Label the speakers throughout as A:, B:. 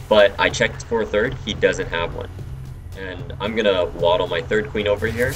A: But I checked for a third, he doesn't have one. And I'm gonna waddle my third queen over here.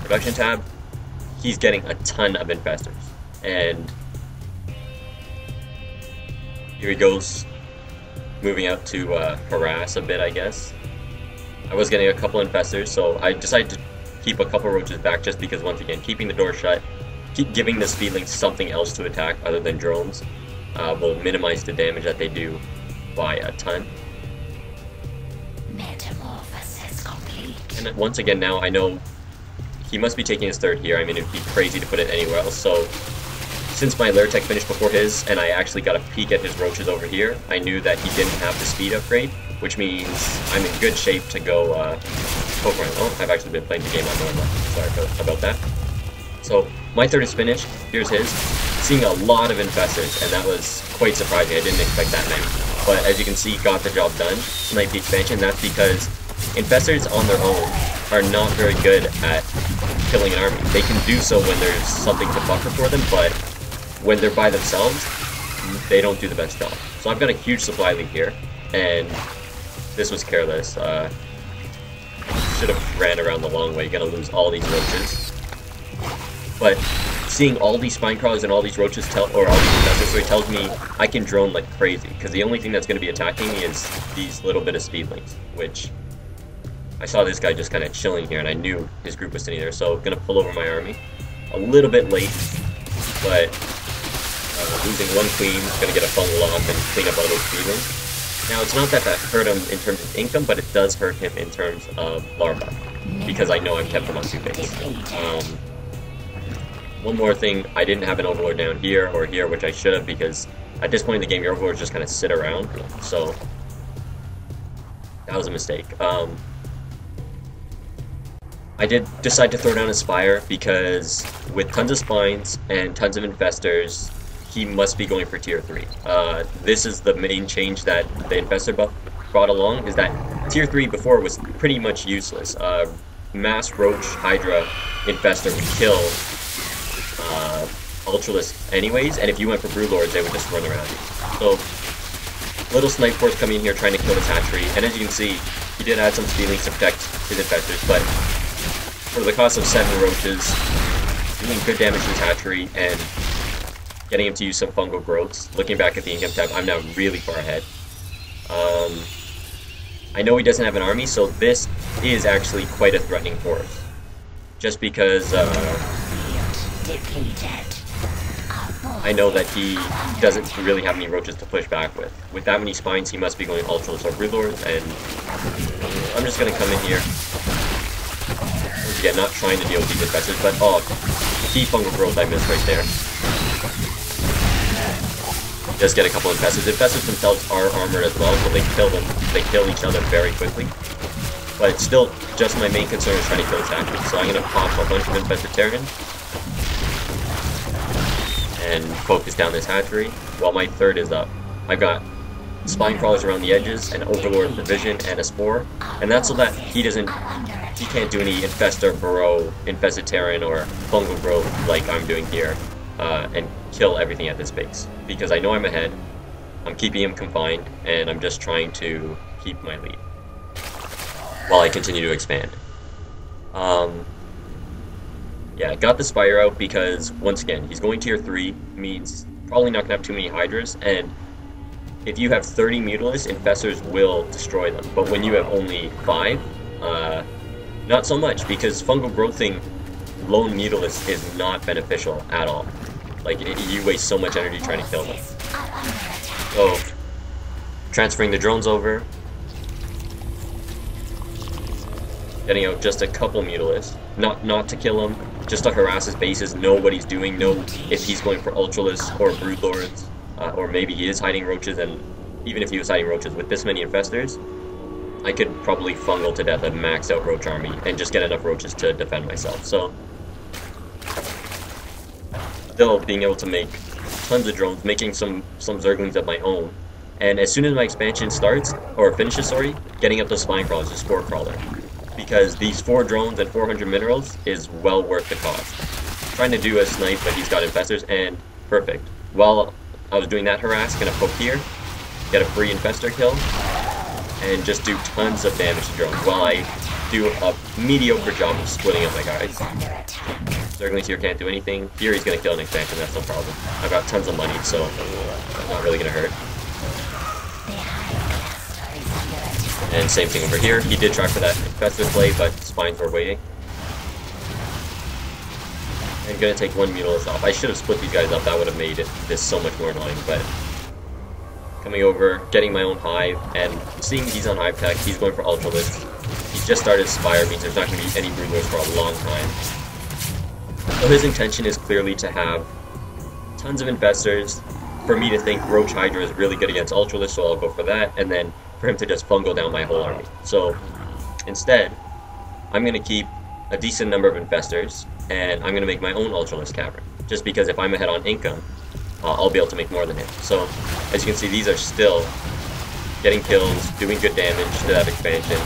A: Production tab, he's getting a ton of infestors. And here he goes, moving out to harass a bit, I guess. I was getting a couple infestors, so I decided to keep a couple roaches back just because, once again, keeping the door shut, keep giving the speedlings something else to attack other than drones will minimize the damage that they do by a ton.
B: Metamorphosis complete.
A: And once again, now I know he must be taking his third here. I mean, it'd be crazy to put it anywhere else. So since my lair tech finished before his, and I actually got a peek at his roaches over here, I knew that he didn't have the speed upgrade, which means I'm in good shape to go poke around. Oh, I've actually been playing the game on normal. Sorry about that. So my third is finished. Here's his. Seeing a lot of infestors, and that was quite surprising. I didn't expect that many. But as you can see, got the job done. Snipe the expansion. That's because infestors on their own are not very good at killing an army. They can do so when there's something to buffer for them, but when they're by themselves, they don't do the best job. So I've got a huge supply lead here, and this was careless. Should have ran around the long way. Gonna lose all these roaches. But seeing all these spine crawlers and all these roaches all these infestors, so it tells me I can drone like crazy, because the only thing that's going to be attacking me is these little bit of speedlings, which I saw this guy just kind of chilling here, and I knew his group was sitting there, so gonna pull over my army. A little bit late, but losing one queen, gonna get a fungal off and clean up all those speedlings. Now, it's not that hurt him in terms of income, but it does hurt him in terms of larva, because I know I've kept him on 2 base. One more thing, I didn't have an overlord down here or here, which I should have, because at this point in the game, your overlords just kind of sit around, so that was a mistake. I did decide to throw down a Spire because with tons of spines and tons of infestors, he must be going for tier 3. This is the main change that the infestor buff brought along, is that tier 3 before was pretty much useless. Mass Roach Hydra infestor would kill Ultralisk anyways, and if you went for Broodlords, they would just run around you. So, little Snipe Force coming in here trying to kill this hatchery, and as you can see, he did add some speedlings to protect his infestors, but for the cost of 7 roaches, doing good damage to his hatchery, and getting him to use some fungal growths. Looking back at the income tab, I'm now really far ahead. I know he doesn't have an army, so this is actually quite a threatening force. Just because I know that he doesn't really have any roaches to push back with. With that many spines, he must be going Ultralisk or Broodlords, and I'm just going to come in here. Once again, not trying to deal with these infestors, but key fungal growth I missed right there. Just get a couple infestors. Infestors themselves are armored as well, so they kill each other very quickly. But still, just my main concern is trying to kill this hatchery. So I'm going to pop a bunch of infested Terran and focus down this hatchery while my third is up. I've got spine crawlers around the edges, an overlord provision, and a spore, and that's so that he can't do any infestor burrow, infested Terran, or fungal growth like I'm doing here, and kill everything at this base. Because I know I'm ahead, I'm keeping him confined, and I'm just trying to keep my lead while I continue to expand. Yeah, got the Spire out because, once again, he's going tier 3, means probably not going to have too many Hydras, and if you have 30 Mutalisks, infestors will destroy them. But when you have only 5, not so much, because fungal growthing lone Mutalisk is not beneficial at all. Like, you waste so much energy trying to kill them. So, transferring the drones over, getting out just a couple Mutalisks, not to kill him, just to harass his bases, know what he's doing, know if he's going for Ultralisk or Broodlords, or maybe he is hiding roaches, and even if he was hiding roaches with this many infestors, I could probably fungal to death a maxed out roach army and just get enough roaches to defend myself. So, still being able to make tons of drones, making some Zerglings of my own, and as soon as my expansion starts, or finishes, sorry, getting up those spine crawlers, just Spore Crawler. Because these 4 drones and 400 minerals is well worth the cost. Trying to do a snipe, but he's got infestors, and perfect. While I was doing that harass, gonna poke here, get a free infestor kill, and just do tons of damage to drones while I do a mediocre job of splitting up my guys. Zerglings here can't do anything. Here he's gonna kill an expansion, that's no problem. I've got tons of money, so that's not really gonna hurt. And same thing over here. He did try for that infestor play, but spines were waiting. I'm gonna take one Mutalisk off. I should have split these guys up, that would have made this so much more annoying, but coming over, getting my own hive, and seeing he's on hive tech, he's going for Ultralisk. He just started Spire, means there's not going to be any Broodlords for a long time. So his intention is clearly to have tons of Infestors, for me to think Roach Hydra is really good against Ultralisk, so I'll go for that, and then for him to just fungal down my whole army. So instead, I'm going to keep a decent number of Infestors, and I'm going to make my own Ultralisk Cavern, just because if I'm ahead on income, I'll be able to make more than him. So, as you can see, these are still getting kills, doing good damage to that expansion.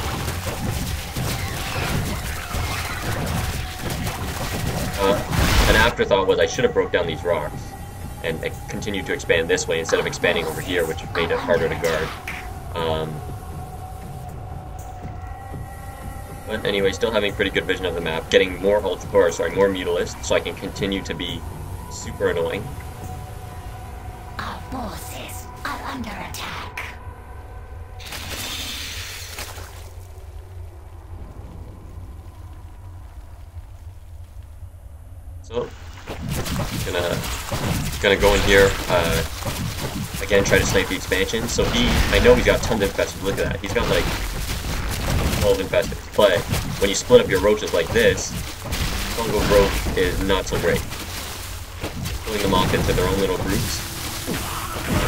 A: An afterthought was I should have broke down these rocks and continued to expand this way instead of expanding over here, which made it harder to guard. But anyway, still having pretty good vision of the map, getting more more Mutalisks, so I can continue to be super annoying.
B: Our forces are under attack.
A: So, gonna go in here, again, try to snipe the expansion. So I know he's got tons of infestors, look at that, he's got like 12 infestors, but when you split up your roaches like this, fungal growth is not so great. Pulling them off into their own little groups,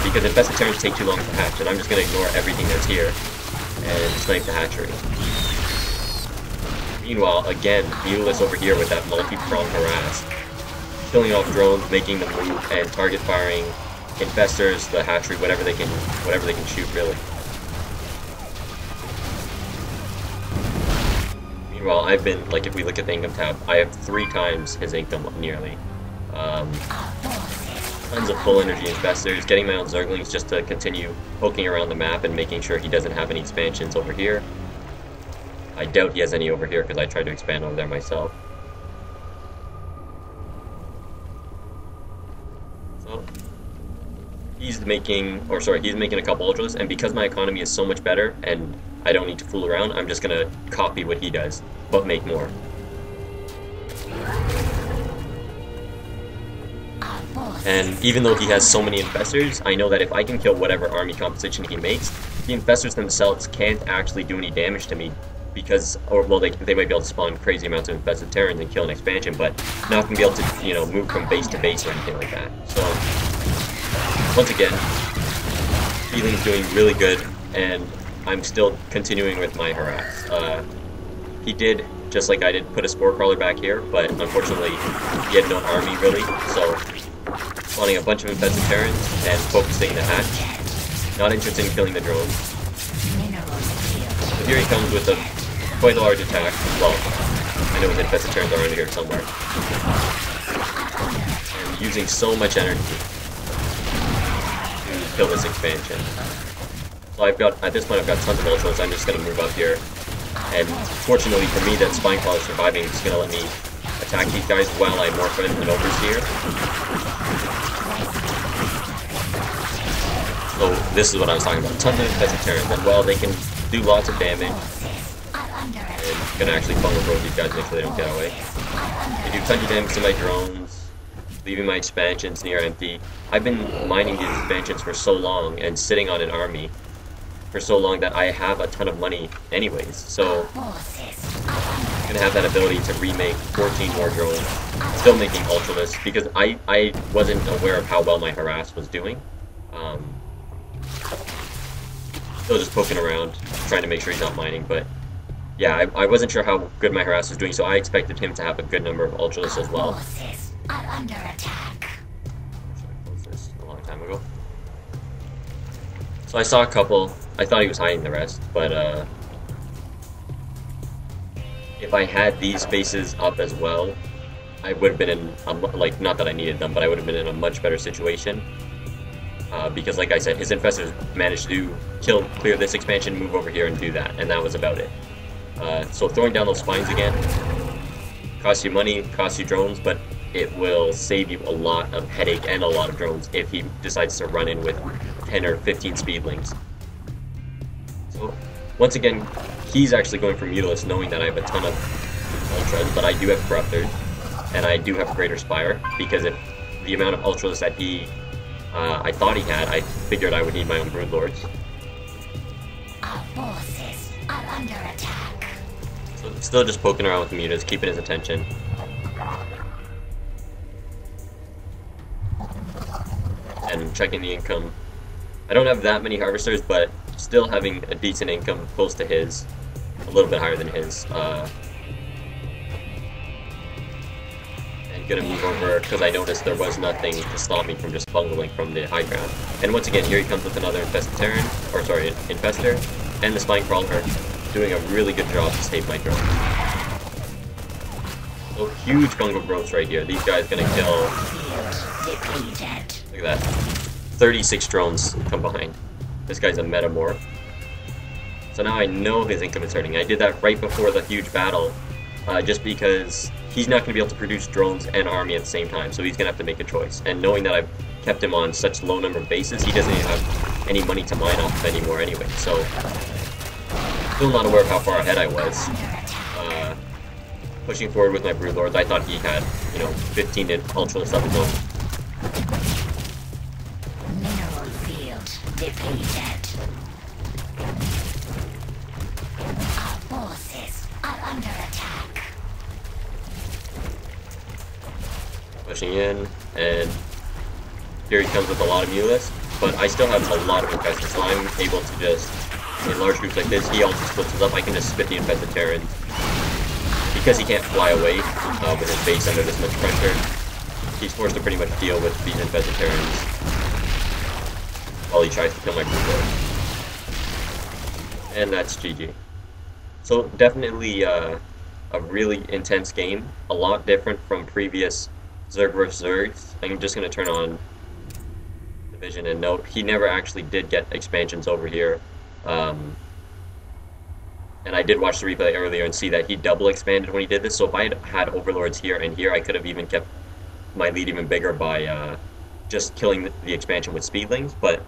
A: because infested terrans take too long to hatch, and I'm just gonna ignore everything that's here and snipe the hatchery. Meanwhile, again, Mutalisk over here with that multi-pronged harass, killing off drones, making them move, and target firing infestors, the hatchery, whatever they can shoot, really. Meanwhile, I've been, like, if we look at the income tab, I have 3 times his income nearly. Tons of full energy infestors, getting my own Zerglings just to continue poking around the map and making sure he doesn't have any expansions over here. I doubt he has any over here because I tried to expand over there myself. So he's making a couple Ultras, and because my economy is so much better and I don't need to fool around, I'm just gonna copy what he does, but make more. And even though he has so many infestors, I know that if I can kill whatever army composition he makes, the infestors themselves can't actually do any damage to me, because, they might be able to spawn crazy amounts of infested Terrans and kill an expansion, but not going to be able to, you know, move from base to base or anything like that. So, once again, healing's doing really good, and I'm still continuing with my harass. He did, just like I did, put a Spore Crawler back here, but unfortunately, he had no army really, so spawning a bunch of infested Terrans and focusing the hatch. Not interested in killing the drones. So here he comes with quite a large attack. Well, I know his infested Terrans are around here somewhere. And using so much energy to kill this expansion. So at this point I've got tons of Ultras, I'm just going to move up here. And fortunately for me, that Spineclaw is surviving, is going to let me attack these guys while I morph in maneuvers here. So this is what I was talking about, tons of infested Terrans, and while they can do lots of damage, and gonna actually fungal growth these guys, make sure they don't get away. They do tons of damage to my drones, leaving my expansions near empty. I've been mining these expansions for so long, and sitting on an army for so long that I have a ton of money anyways, so I'm gonna have that ability to remake 14 more drones, still making Ultralisk, because I wasn't aware of how well my harass was doing. Still just poking around, trying to make sure he's not mining, but yeah, I wasn't sure how good my harass was doing, so I expected him to have a good number of Ultralisks as well.
B: Are under attack.
A: Should I close this a long time ago? So I saw a couple. I thought he was hiding the rest, but if I had these bases up as well, I would have been in not that I needed them, but I would have been in a much better situation. because like I said, his infestors managed to clear this expansion, move over here and do that, and that was about it. So throwing down those spines again costs you money, costs you drones, but it will save you a lot of headache and a lot of drones if he decides to run in with 10 or 15 speedlings. So once again, he's actually going for Mutalisk, knowing that I have a ton of Ultras, but I do have Corruptors, and I do have a Greater Spire, because if the amount of Ultras that I thought he had, I figured I would need my own Broodlords.
B: Our forces are under attack.
A: So still just poking around with the Mutas, keeping his attention. And checking the income. I don't have that many Harvesters, but still having a decent income close to his. A little bit higher than his. Gonna move over because I noticed there was nothing to stop me from just bungling from the high ground. And once again, here he comes with another Infestor, and the Spine Crawler doing a really good job to save my drone. So huge fungal growths right here. These guys gonna kill. Look at that. 36 drones come behind. This guy's a Metamorph. So now I know his income is hurting. I did that right before the huge battle, just because he's not going to be able to produce drones and army at the same time, so he's going to have to make a choice. And knowing that I've kept him on such low number of bases, he doesn't even have any money to mine off of anymore anyway, so still not aware of how far ahead I was. Pushing forward with my Broodlords, I thought he had, 15 Ultras of his own.
B: Mineral field depleted. Our forces are under attack.
A: Pushing in, and here he comes with a lot of Mutalisk, but I still have a lot of Infestors, so I'm able to just, in large groups like this, he also splits us up, I can just spit the Infested Terrans. Because he can't fly away with his base under this much pressure, he's forced to pretty much deal with these Infested Terrans while he tries to kill my Broodlord. And that's GG. So definitely a really intense game, a lot different from previous Zerg vs. Zergs. I'm just going to turn on the vision and note he never actually did get expansions over here. And I did watch the replay earlier and see that he double expanded when he did this, so if I had Overlords here and here, I could have even kept my lead even bigger by just killing the expansion with Speedlings, but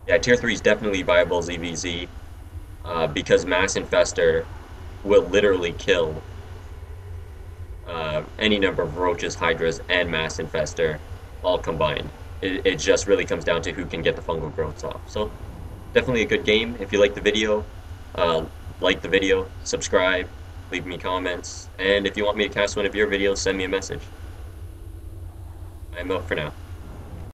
A: yeah, Tier 3 is definitely viable ZvZ, because Mass Infestor will literally kill any number of Roaches, Hydras, and Mass Infestor all combined. It just really comes down to who can get the fungal growths off. So definitely a good game. If you like the video, subscribe, leave me comments, and if you want me to cast one of your videos, send me a message. I'm out for now.